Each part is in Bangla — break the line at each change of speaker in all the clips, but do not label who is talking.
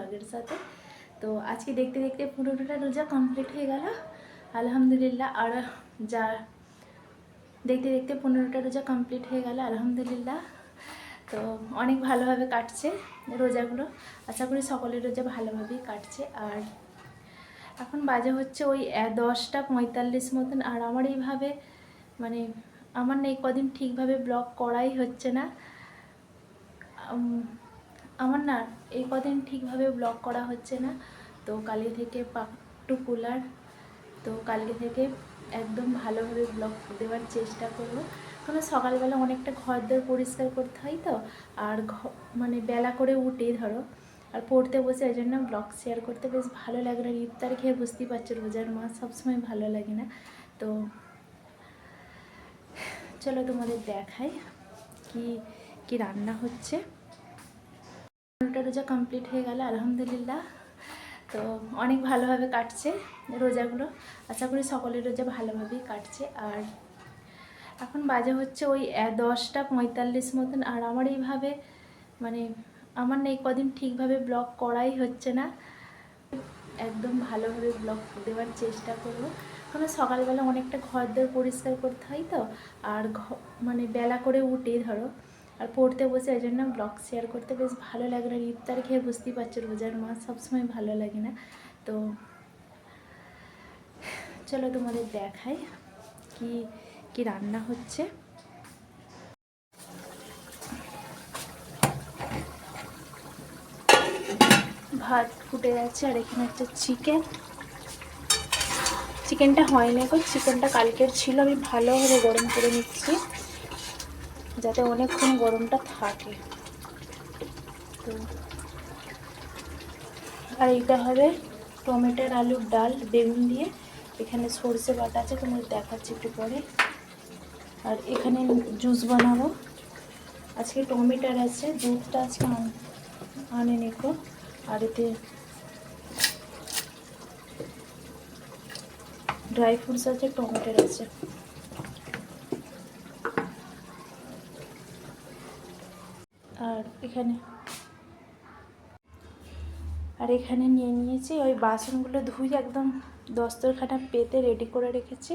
ব্লগের সাথে। তো আজকে দেখতে দেখতে 15টা রোজা কমপ্লিট হয়ে গেল আলহামদুলিল্লাহ। আর যা দেখতে দেখতে 15টা রোজা কমপ্লিট হয়ে গেল আলহামদুলিল্লাহ। তো অনেক ভালোভাবে কাটছে রোজাগুলো, আশা করি সকলের রোজা ভালোভাবেই কাটছে। আর এখন বাজে হচ্ছে ওই 10টা 45 মতন। আর আমার এইভাবে মানে আমার না এই কদিন ঠিকভাবে ব্লগ করাই হচ্ছে না। আমার না এই কদিন ঠিকভাবে ব্লগ করা হচ্ছে না। তো কালকে থেকে টু কুলার, তো কালকে থেকে একদম ভালোভাবে ব্লগ দেওয়ার চেষ্টা করব। কারণ সকালবেলা অনেকটা ঘর দর পরিষ্কার করতে হয়, তো আর মানে বেলা করে উঠেই ধরো আর পড়তে বসে, এই জন্য ব্লগ শেয়ার করতে বেশ ভালো লাগে না। ইফতার খেয়ে বুঝতেই পারছো রোজার মাস সবসময় ভালো লাগে না। তো চলো তোমাদের দেখাই কি কি রান্না হচ্ছে। 15টা রোজা কমপ্লিট হয়ে গেল আলহামদুলিল্লাহ। তো অনেক ভালোভাবে কাটছে রোজাগুলো, আশা করি সকলের রোজা ভালোভাবেই কাটছে। আর এখন বাজে হচ্ছে ওই 10টা 45 মতন। আর আমার এইভাবে মানে আমার না এই কদিন ঠিকভাবে ব্লগ করাই হচ্ছে না। একদম ভালোভাবে ব্লগ দেওয়ার চেষ্টা করব। কারণ সকালবেলা অনেকটা ঘর দর পরিষ্কার করতে হয়, তো আর মানে বেলা করে উঠেই ধরো আর পড়তে বসে, এই জন্য ব্লগ শেয়ার করতে বেশ ভালো লাগে না। ইফতার খেয়ে বুঝতেই পারছো রোজার মাস সবসময় ভালো লাগে না। তো চলো তোমাদের দেখাই কি কি রান্না হচ্ছে। ভাত ফুটে যাচ্ছে আর এখানে হচ্ছে চিকেনটা হয়নি এখন, চিকেনটা কালকের ছিল, আমি ভালোভাবে গরম করে নিচ্ছি যাতে অনেকক্ষণ গরমটা থাকে। তো আর এইটা হবে টমেটোর আলুর ডাল বেগুন দিয়ে। এখানে সর্ষে বাটা আছে, তোমাদের দেখাচ্ছি একটু পরে। আর এখানে জুস বানাবো, আজকে টমেটোর আছে, দুধটা আজকে আনে নিকো। আর এতে ড্রাই ফ্রুটস আছে, টমেটোর আছে। আর এখানে নিয়ে নিয়েছি ওই বাসনগুলো ধুয়ে একদম দস্তরখানা পেতে রেডি করে রেখেছি।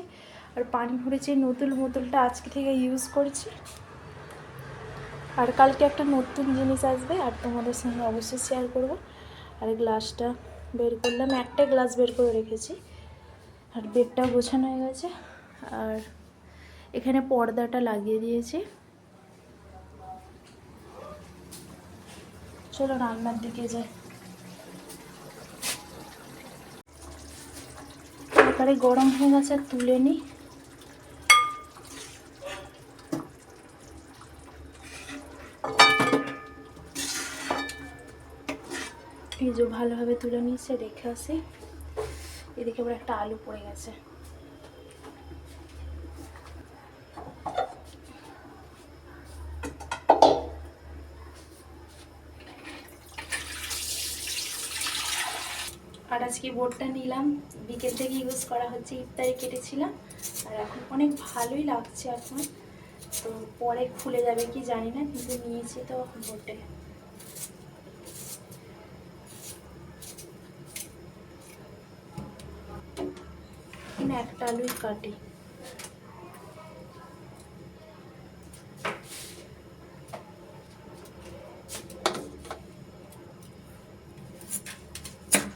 আর পানি ভরেছি, নতুন বোতলটা আজকে থেকে ইউজ করছি। আর কালকে একটা নতুন জিনিস আসবে আর তোমাদের সঙ্গে অবশ্যই শেয়ার করব। আর গ্লাসটা বের করলাম, একটা গ্লাস বের করে রেখেছি। আর বেডটা গোছানো হয়ে গেছে। আর এখানে পর্দাটা লাগিয়ে দিয়েছি। চলো রান্নার দিকে যাই। তরকারি গরম হয়ে গেছে, তুলে নিই। এই যে ভালোভাবে তুলে নিয়েছে, রেখে আসি। এদিকে আবার একটা আলু পড়ে গেছে। আর আজকে বোর্ডটা নিলাম, বিকেল থেকে ইউজ করা হচ্ছে, ইফতারি কেটেছিলাম। আর এখন অনেক ভালোই লাগছে এখন। তো পরে খুলে যাবে কি জানি না, কিন্তু নিয়েছি তো বোর্ডে। এখানে একটা আলুই কাটি।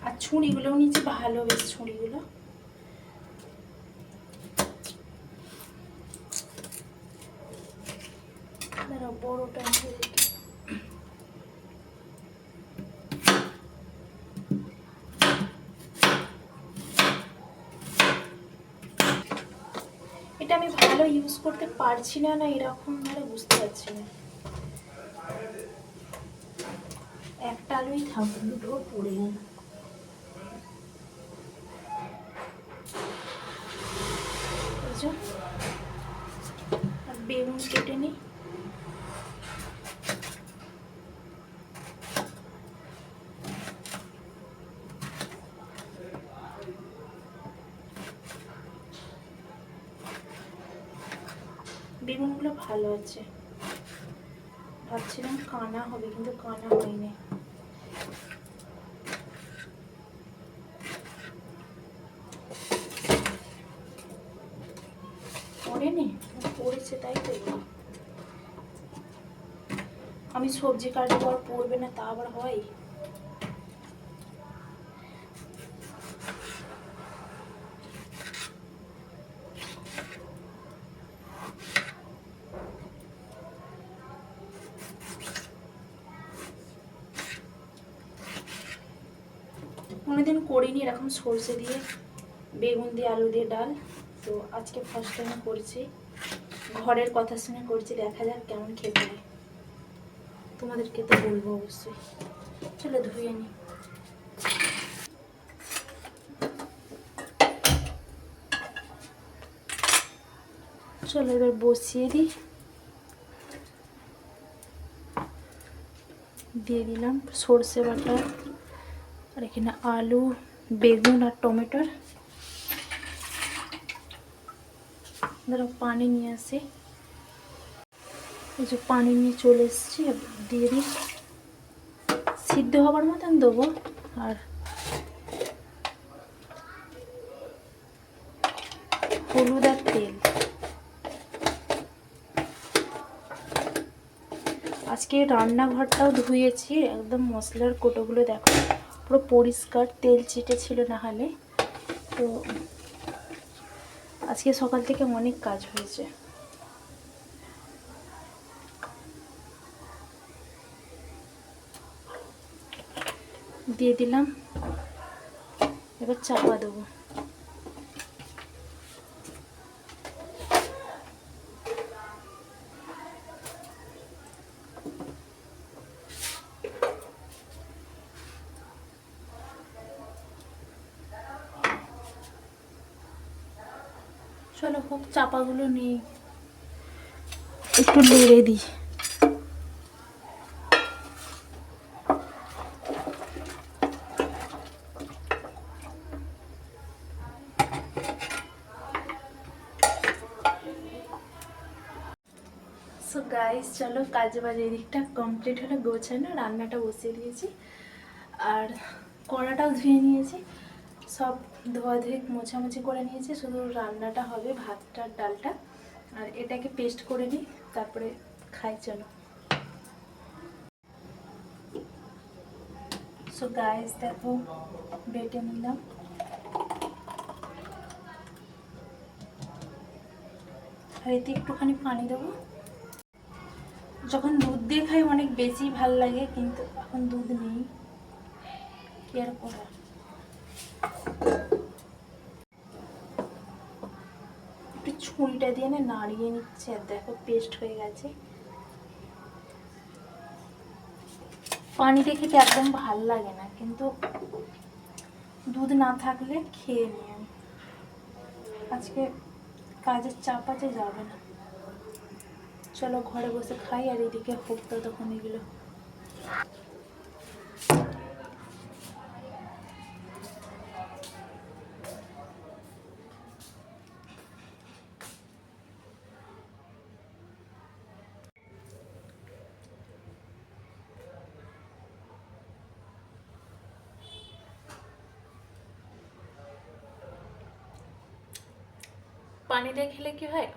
আর ছুরিগুলোও নিচে ভালো, বেশ ছুরিগুলো। বড়টা এটা আমি ভালো ইউজ করতে পারছি না, না এরকম ভাবে বুঝতে পারছি না। একটা আলুই থাকবে, দুটো পড়ে গেল। আর বেগুন কেটে নিই। বেগুনগুলো ভালো আছে, ভাবছিলাম কানা হবে কিন্তু কানা হয়নি। পড়ছে, তাই তো আমি সবজি কাটবো আর পড়বে না, তা আবার হয়? কোনোদিন করিনি এরকম সর্ষে দিয়ে বেগুন দিয়ে আলু দিয়ে ডাল, তো আজকে ফার্স্ট টাইম করছি। ঘরের কথা শুনে করছি, দেখা যাক কেমন খেতে হয়। তোমাদেরকে তো বলবো অবশ্যই। চলো ধুয়ে নি। চলো এবার বসিয়ে দিই। দিয়ে দিলাম সর্ষে বাটা, আর এখানে আলু, বেগুন আর টমেটোর। ধরো পানি নিয়ে আসি, এই যে পানি নিয়ে চলে এসেছি। দিয়ে দিই, সিদ্ধ হবার মতন দেবো। আর হলুদ আর তেল। আজকে রান্নাঘরটাও ধুয়েছি, একদম মশলার কোটোগুলো দেখো পুরো পরিষ্কার, তেল চিটে ছিল না হলে। তো আজকে সকাল থেকে অনেক কাজ হয়েছে। দিয়ে দিলাম, এবার চাপা দেবো। চলো হোক, চাপাগুলো নেই, একটু নেড়ে দিই। সো গাইস চলো, কাজ বাজ এদিকটা কমপ্লিট হলে গোছানো, রান্নাটা বসিয়ে দিয়েছি। আর কড়াটাও ধুয়ে নিয়েছি, সব ধোয়াধুয়ি মোছামুছি করে নিয়েছি। শুধু রান্নাটা হবে, ভাতটা ডালটা। আর এটাকে পেস্ট করে নিই, তারপরে খাই। চলো। সো গাইস দেখো, বেটে নিলাম। আর এতে একটুখানি পানি দেবো। যখন দুধ দিয়ে খাই অনেক বেশি ভাল লাগে, কিন্তু এখন দুধ নেই, কি আর করা। একটু ছুরিটা দিয়ে না নাড়িয়ে নিচ্ছে, আর দেখো পেস্ট হয়ে গেছে। পানি দিয়ে খেতে একদম ভাল লাগে না, কিন্তু দুধ না থাকলে খেয়ে নিই আমি। আজকে কাজের চাপ আছে, যাবে না। চলো ঘরে বসে খাই, আর এদিকে হোক তো তখন এগুলো। পানি দিয়ে খেলে কি হয়,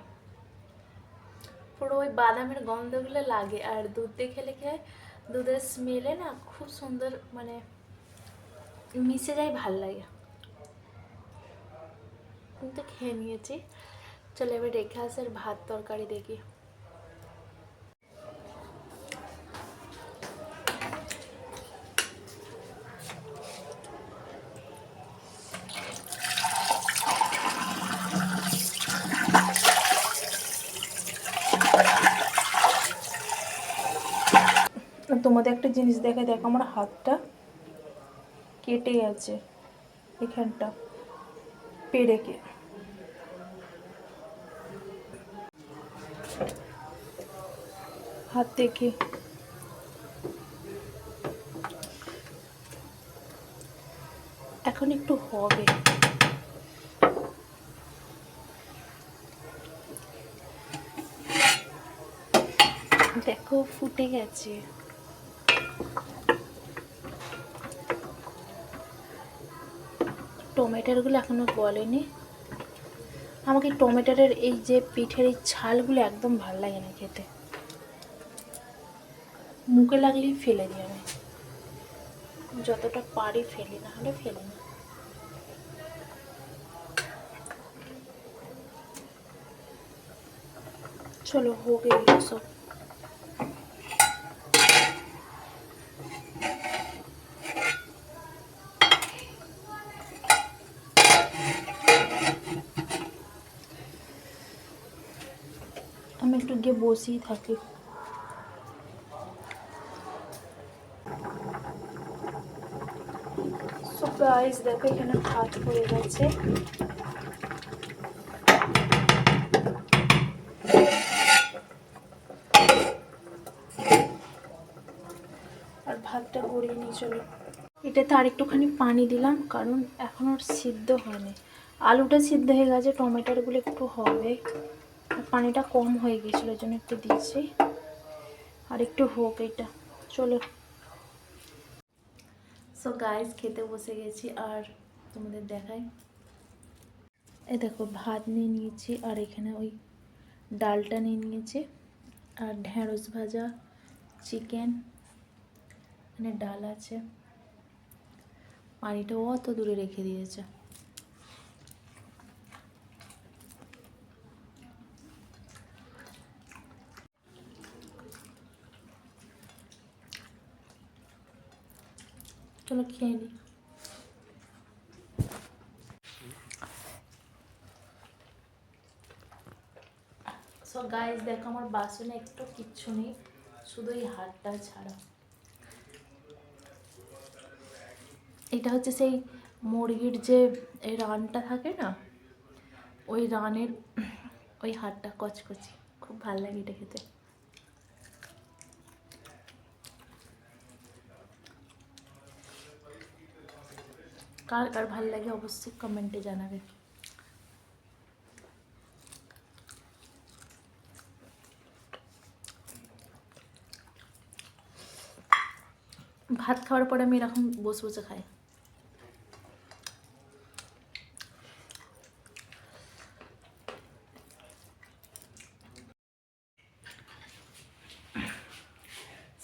পুরো ওই বাদামের গন্ধগুলো লাগে। আর দুধ দিয়ে খেলে কি হয়, দুধের স্মেলে না খুব সুন্দর মানে মিশে যায়, ভাল লাগে। কিন্তু খেয়ে নিয়েছি। চলো এবার রেখে আসে, আর ভাত তরকারি দেখি। তোমাদের একটা জিনিস দেখে, দেখো আমার হাতটা কেটে গেছে এখানটা, পেরেকে। হাত দেখে এখন একটু হবে। দেখো ফুটে গেছে। টমেটোগুলো এখনো গলেনি, আমাকে টমেটোর এই যে পিঠের এই ছালগুলো একদম ভালো লাগে না খেতে, মুখে লাগলেই ফেলে দিই আমি, যতটা পারি ফেলি, না হলে ফেলি না। চলো হোক এগুলো সব। আমি একটু গিয়ে বসেই থাকি। সো গাইস দেখো এখানে ভাত হয়ে গেছে। আর ভাতটা গড়িয়ে নিয়ে চলো। এটাতে আর একটুখানি পানি দিলাম, কারণ এখন আর সিদ্ধ হয়নি। আলুটা সিদ্ধ হয়ে গেছে, টমেটোগুলো একটু হবে, পানিটা কম হয়ে গেছিলো, ওই জন্য একটু দিয়েছি। আর একটু হোক এটা, চলো। সো গাইস খেতে বসে গেছি, আর তোমাদের দেখাই। এই দেখো ভাত নিয়ে নিয়েছি, আর এখানে ওই ডালটা নিয়ে নিয়েছি, আর ঢেঁড়স ভাজা, চিকেন, এখানে ডাল আছে, পানিটাও অত দূরে রেখে দিয়েছে। চলো খেয়ে নিই। সো গাইস দেখো আমার বাসনে একটু কিচ্ছু নেই, শুধু এই হাতটা ছাড়া। এটা হচ্ছে সেই মুরগির যে এই রানটা থাকে না, ওই রানের ওই হাতটা কচকচি, খুব ভালো লাগে এটা খেতে। কার কার ভালো লাগে অবশ্যই কমেন্টে জানাবে। ভাত খাওয়ার পরে আমি এরকম বসে বসে খাই।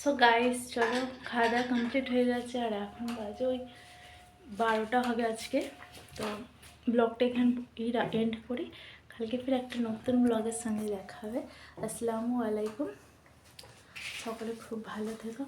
সো গাইস চলো, খাওয়া দাওয়া কমপ্লিট হয়ে গেছে, আর এখন বাজে ওই 12টা হবে আজকে। তো ব্লগটা এখানে এন্ড করি, কালকে ফির একটা নতুন ব্লগের সঙ্গে দেখা হবে। আসসালামু আলাইকুম, সকলে খুব ভালো থেকো।